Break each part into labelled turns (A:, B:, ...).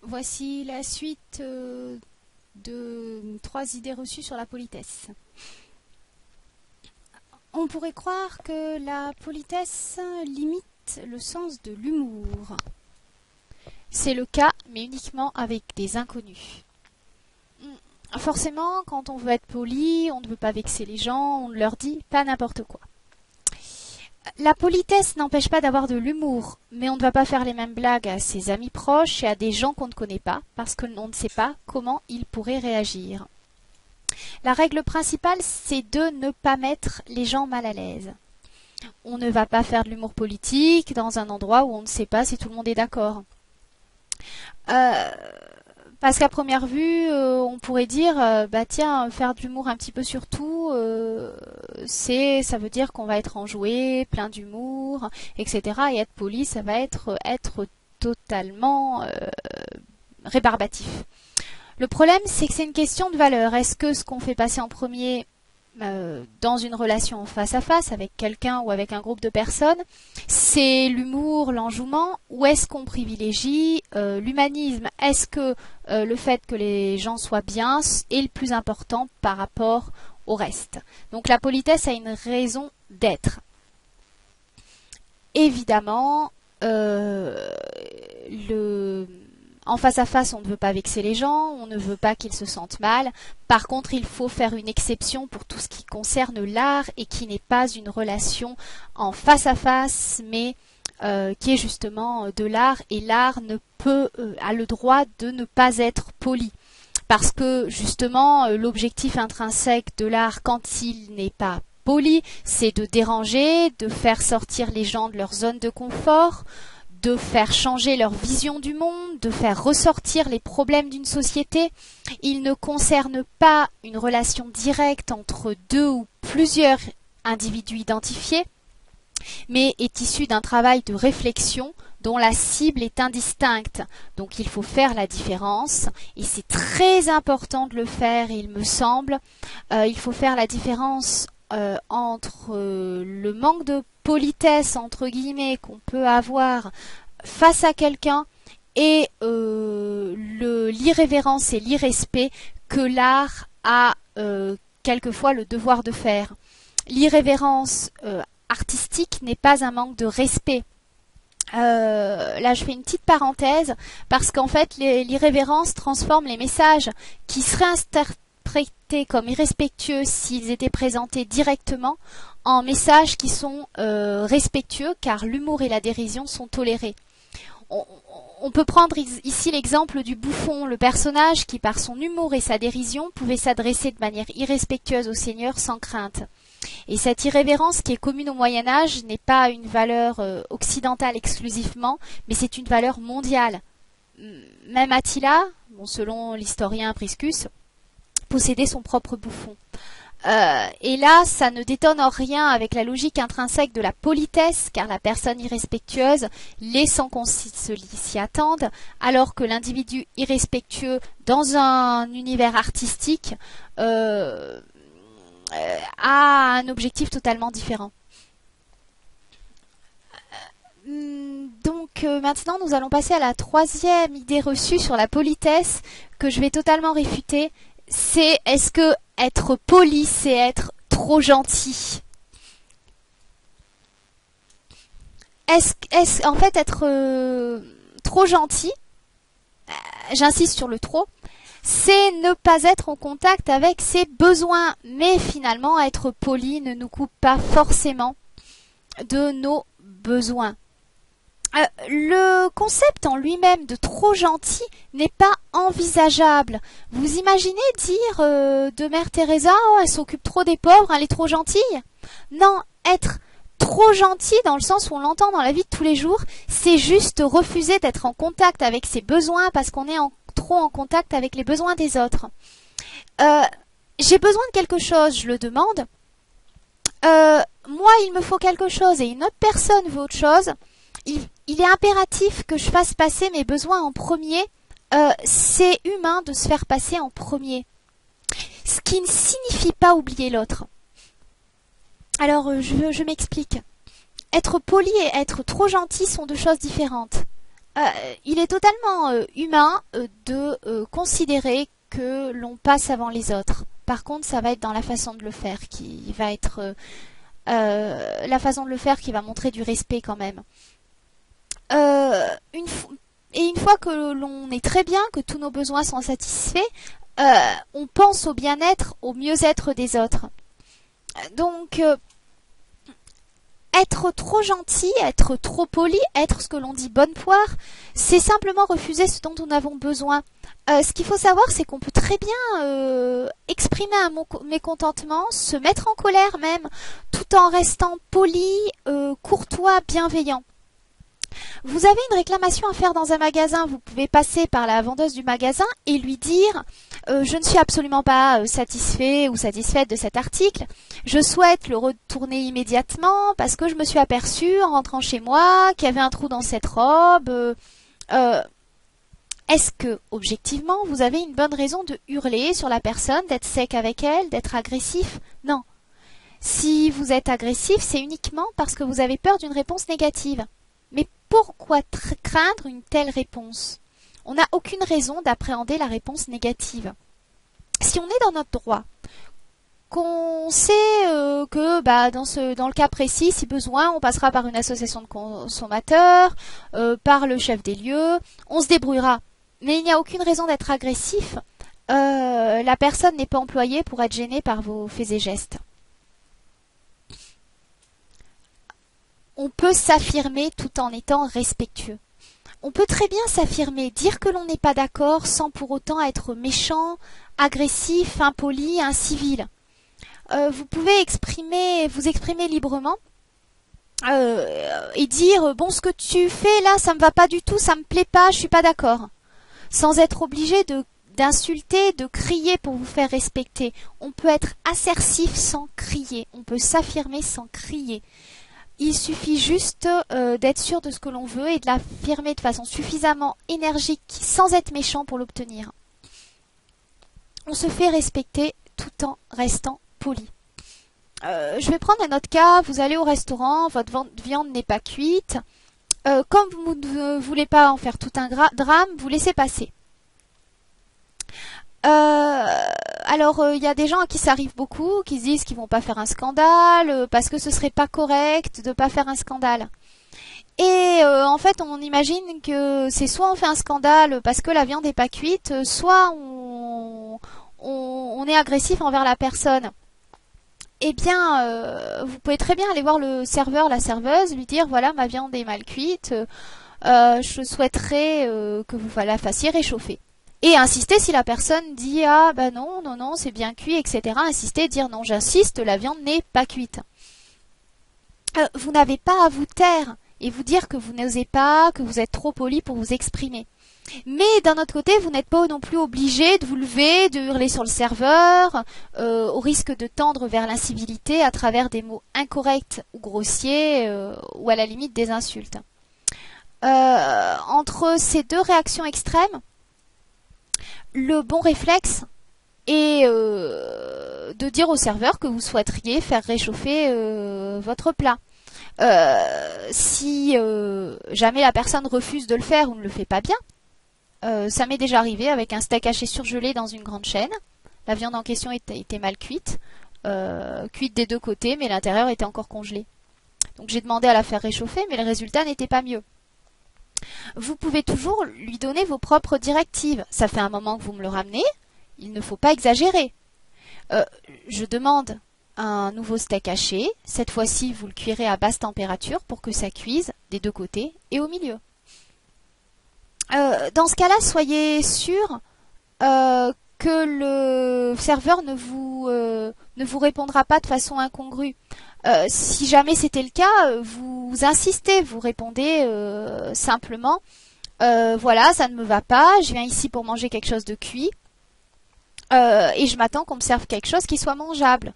A: Voici la suite de 3 idées reçues sur la politesse. On pourrait croire que la politesse limite le sens de l'humour. C'est le cas, mais uniquement avec des inconnus. Forcément, quand on veut être poli, on ne veut pas vexer les gens, on ne leur dit pas n'importe quoi. La politesse n'empêche pas d'avoir de l'humour, mais on ne va pas faire les mêmes blagues à ses amis proches et à des gens qu'on ne connaît pas, parce qu'on ne sait pas comment ils pourraient réagir. La règle principale, c'est de ne pas mettre les gens mal à l'aise. On ne va pas faire de l'humour politique dans un endroit où on ne sait pas si tout le monde est d'accord. Parce qu'à première vue, on pourrait dire, bah tiens, faire de l'humour un petit peu sur tout, ça veut dire qu'on va être enjoué, plein d'humour, etc. Et être poli, ça va être totalement rébarbatif. Le problème, c'est que c'est une question de valeur. Est-ce que ce qu'on fait passer en premier dans une relation face à face avec quelqu'un ou avec un groupe de personnes, c'est l'humour, l'enjouement, ou est-ce qu'on privilégie l'humanisme? Est-ce que le fait que les gens soient bien est le plus important par rapport au reste? Donc la politesse a une raison d'être. Évidemment, en face à face, on ne veut pas vexer les gens, on ne veut pas qu'ils se sentent mal. Par contre, il faut faire une exception pour tout ce qui concerne l'art et qui n'est pas une relation en face à face, mais qui est justement de l'art. Et l'art a le droit de ne pas être poli. Parce que justement, l'objectif intrinsèque de l'art, quand il n'est pas poli, c'est de déranger, de faire sortir les gens de leur zone de confort, de faire changer leur vision du monde, de faire ressortir les problèmes d'une société. Il ne concerne pas une relation directe entre deux ou plusieurs individus identifiés, mais est issu d'un travail de réflexion dont la cible est indistincte. Donc il faut faire la différence, et c'est très important de le faire, il me semble. Il faut faire la différence entre le manque de politesse, entre guillemets, qu'on peut avoir face à quelqu'un et l'irrévérence et l'irrespect que l'art a quelquefois le devoir de faire. L'irrévérence artistique n'est pas un manque de respect. Là, je fais une petite parenthèse parce qu'en fait, l'irrévérence transforme les messages qui seraient interprétés comme irrespectueux s'ils étaient présentés directement en messages qui sont respectueux, car l'humour et la dérision sont tolérés. On peut prendre ici l'exemple du bouffon, le personnage qui, par son humour et sa dérision, pouvait s'adresser de manière irrespectueuse au Seigneur sans crainte. Et cette irrévérence qui est commune au Moyen-Âge n'est pas une valeur occidentale exclusivement, mais c'est une valeur mondiale. Même Attila, selon l'historien Priscus, possédait son propre bouffon. Et là, ça ne détonne en rien avec la logique intrinsèque de la politesse, car la personne irrespectueuse l'est sans qu'on s'y attende, alors que l'individu irrespectueux dans un univers artistique a un objectif totalement différent. Donc maintenant, nous allons passer à la 3e idée reçue sur la politesse, que je vais totalement réfuter. C'est, est-ce que être poli, c'est être trop gentil? En fait, être trop gentil, j'insiste sur le trop, c'est ne pas être en contact avec ses besoins. Mais finalement, être poli ne nous coupe pas forcément de nos besoins. Le concept en lui-même de trop gentil n'est pas envisageable. Vous imaginez dire de Mère Teresa, oh, elle s'occupe trop des pauvres, elle est trop gentille? Non, être trop gentil dans le sens où on l'entend dans la vie de tous les jours, c'est juste refuser d'être en contact avec ses besoins parce qu'on est trop en contact avec les besoins des autres. J'ai besoin de quelque chose, je le demande. Moi, il me faut quelque chose et une autre personne veut autre chose. Il est impératif que je fasse passer mes besoins en premier. C'est humain de se faire passer en premier. Ce qui ne signifie pas oublier l'autre. Alors, je m'explique. Être poli et être trop gentil sont deux choses différentes. il est totalement humain de considérer que l'on passe avant les autres. Par contre, ça va être dans la façon de le faire qui va être la façon de le faire qui va montrer du respect quand même. Une fois que l'on est très bien, que tous nos besoins sont satisfaits, on pense au bien-être, au mieux-être des autres. Donc, être trop gentil, être trop poli, être ce que l'on dit bonne poire, c'est simplement refuser ce dont nous avons besoin. Ce qu'il faut savoir, c'est qu'on peut très bien exprimer un mécontentement, se mettre en colère même, tout en restant poli, courtois, bienveillant. Vous avez une réclamation à faire dans un magasin, vous pouvez passer par la vendeuse du magasin et lui dire je ne suis absolument pas satisfait ou satisfaite de cet article, je souhaite le retourner immédiatement parce que je me suis aperçue en rentrant chez moi qu'il y avait un trou dans cette robe. Est-ce que, objectivement, vous avez une bonne raison de hurler sur la personne, d'être sec avec elle, d'être agressif? Non. Si vous êtes agressif, c'est uniquement parce que vous avez peur d'une réponse négative. Mais pourquoi craindre une telle réponse? On n'a aucune raison d'appréhender la réponse négative. Si on est dans notre droit, qu'on sait que dans le cas précis, si besoin, on passera par une association de consommateurs, par le chef des lieux, on se débrouillera. Mais il n'y a aucune raison d'être agressif. La personne n'est pas employée pour être gênée par vos faits et gestes. On peut s'affirmer tout en étant respectueux. On peut très bien s'affirmer, dire que l'on n'est pas d'accord sans pour autant être méchant, agressif, impoli, incivil. Vous pouvez vous exprimer librement et dire bon, ce que tu fais là, ça me va pas du tout, ça me plaît pas, je suis pas d'accord. Sans être obligé d'insulter, de crier pour vous faire respecter. On peut être assertif sans crier, on peut s'affirmer sans crier. Il suffit juste d'être sûr de ce que l'on veut et de l'affirmer de façon suffisamment énergique sans être méchant pour l'obtenir. On se fait respecter tout en restant poli. Je vais prendre un autre cas. Vous allez au restaurant, votre viande n'est pas cuite. Comme vous ne voulez pas en faire tout un drame, vous laissez passer. Alors, il y a des gens à qui ça arrive beaucoup, qui se disent qu'ils vont pas faire un scandale, parce que ce serait pas correct de pas faire un scandale. Et en fait, on imagine que c'est soit on fait un scandale parce que la viande n'est pas cuite, soit on est agressif envers la personne. Eh bien, vous pouvez très bien aller voir le serveur, la serveuse, lui dire voilà, ma viande est mal cuite, je souhaiterais que vous la fassiez réchauffer. Et insister si la personne dit ah bah non, c'est bien cuit, etc. Insister, dire non, j'insiste, la viande n'est pas cuite. Vous n'avez pas à vous taire et vous dire que vous n'osez pas, que vous êtes trop poli pour vous exprimer. Mais d'un autre côté, vous n'êtes pas non plus obligé de vous lever, de hurler sur le serveur, au risque de tendre vers l'incivilité à travers des mots incorrects ou grossiers, ou à la limite des insultes. Entre ces deux réactions extrêmes, le bon réflexe est de dire au serveur que vous souhaiteriez faire réchauffer votre plat. Si jamais la personne refuse de le faire ou ne le fait pas bien, ça m'est déjà arrivé avec un steak haché surgelé dans une grande chaîne. La viande en question était mal cuite, cuite des deux côtés, mais l'intérieur était encore congelé. Donc j'ai demandé à la faire réchauffer, mais le résultat n'était pas mieux. Vous pouvez toujours lui donner vos propres directives. Ça fait un moment que vous me le ramenez, il ne faut pas exagérer. Je demande un nouveau steak haché. Cette fois-ci, vous le cuirez à basse température pour que ça cuise des deux côtés et au milieu. Dans ce cas-là, soyez sûr que le serveur ne vous répondra pas de façon incongrue. Si jamais c'était le cas, vous insistez, vous répondez simplement voilà, ça ne me va pas, je viens ici pour manger quelque chose de cuit et je m'attends qu'on me serve quelque chose qui soit mangeable.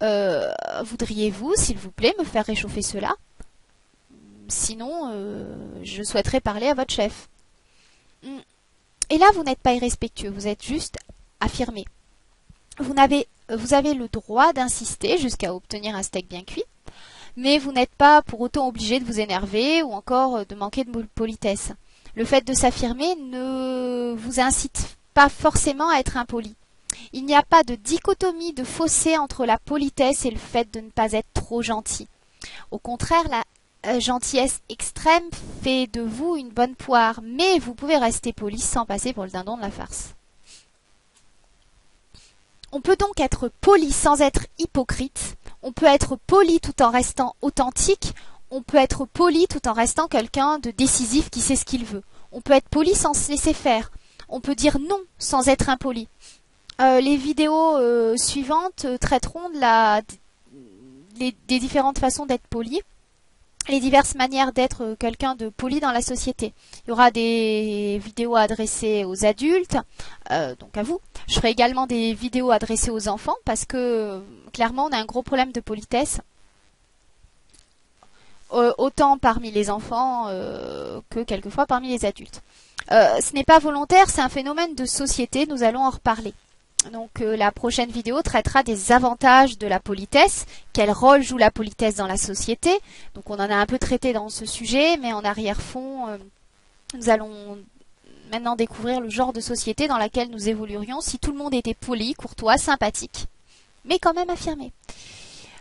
A: Voudriez-vous, s'il vous plaît, me faire réchauffer cela? Sinon, je souhaiterais parler à votre chef. Et là, vous n'êtes pas irrespectueux, vous êtes juste affirmé. Vous avez le droit d'insister jusqu'à obtenir un steak bien cuit, mais vous n'êtes pas pour autant obligé de vous énerver ou encore de manquer de politesse. Le fait de s'affirmer ne vous incite pas forcément à être impoli. Il n'y a pas de dichotomie, de fossé entre la politesse et le fait de ne pas être trop gentil. Au contraire, la gentillesse extrême fait de vous une bonne poire, mais vous pouvez rester poli sans passer pour le dindon de la farce. On peut donc être poli sans être hypocrite. On peut être poli tout en restant authentique. On peut être poli tout en restant quelqu'un de décisif qui sait ce qu'il veut. On peut être poli sans se laisser faire. On peut dire non sans être impoli. Les vidéos suivantes traiteront des différentes façons d'être poli, les diverses manières d'être quelqu'un de poli dans la société. Il y aura des vidéos adressées aux adultes, donc à vous. Je ferai également des vidéos adressées aux enfants parce que clairement on a un gros problème de politesse, autant parmi les enfants que quelquefois parmi les adultes. Ce n'est pas volontaire, c'est un phénomène de société, nous allons en reparler. Donc la prochaine vidéo traitera des avantages de la politesse, quel rôle joue la politesse dans la société. Donc on en a un peu traité dans ce sujet, mais en arrière-fond, nous allons maintenant découvrir le genre de société dans laquelle nous évoluerions si tout le monde était poli, courtois, sympathique, mais quand même affirmé.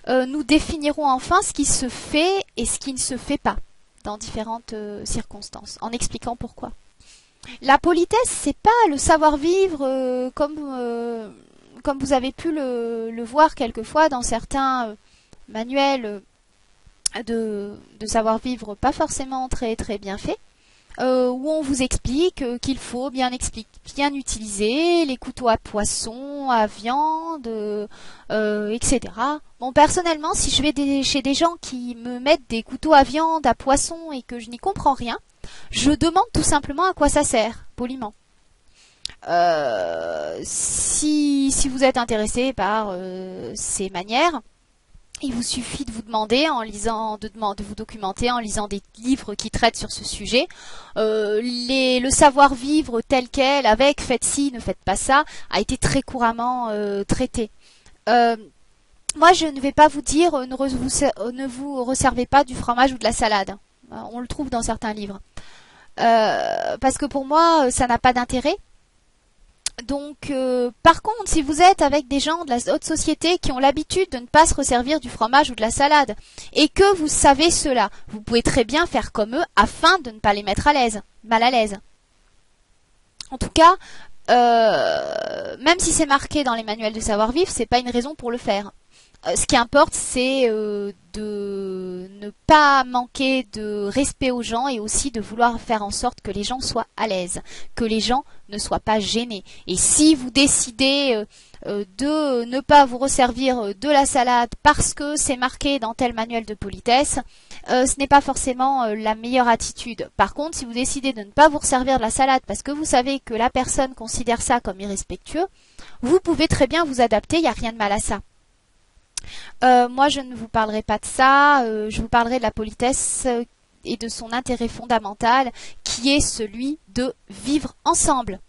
A: Nous définirons enfin ce qui se fait et ce qui ne se fait pas dans différentes circonstances, en expliquant pourquoi. La politesse, c'est pas le savoir-vivre comme vous avez pu le voir quelquefois dans certains manuels de savoir-vivre pas forcément très très bien faits, où on vous explique qu'il faut bien utiliser les couteaux à poisson, à viande, etc. Bon, personnellement, si je vais chez des gens qui me mettent des couteaux à viande, à poisson et que je n'y comprends rien, je demande tout simplement à quoi ça sert, poliment. Si vous êtes intéressé par ces manières, il vous suffit de vous demander, de vous documenter en lisant des livres qui traitent sur ce sujet. Le savoir-vivre tel quel, avec faites ci, ne faites pas ça, a été très couramment traité. Moi, je ne vais pas vous dire ne vous resservez pas du fromage ou de la salade. On le trouve dans certains livres. Parce que pour moi, ça n'a pas d'intérêt. Donc, par contre, si vous êtes avec des gens de la haute société qui ont l'habitude de ne pas se resservir du fromage ou de la salade, et que vous savez cela, vous pouvez très bien faire comme eux afin de ne pas les mettre mal à l'aise. En tout cas, même si c'est marqué dans les manuels de savoir-vivre, c'est pas une raison pour le faire. Ce qui importe, c'est de ne pas manquer de respect aux gens et aussi de vouloir faire en sorte que les gens soient à l'aise, que les gens ne soient pas gênés. Et si vous décidez de ne pas vous resservir de la salade parce que c'est marqué dans tel manuel de politesse, ce n'est pas forcément la meilleure attitude. Par contre, si vous décidez de ne pas vous resservir de la salade parce que vous savez que la personne considère ça comme irrespectueux, vous pouvez très bien vous adapter, il n'y a rien de mal à ça. Moi, je ne vous parlerai pas de ça, je vous parlerai de la politesse et de son intérêt fondamental qui est celui de vivre ensemble.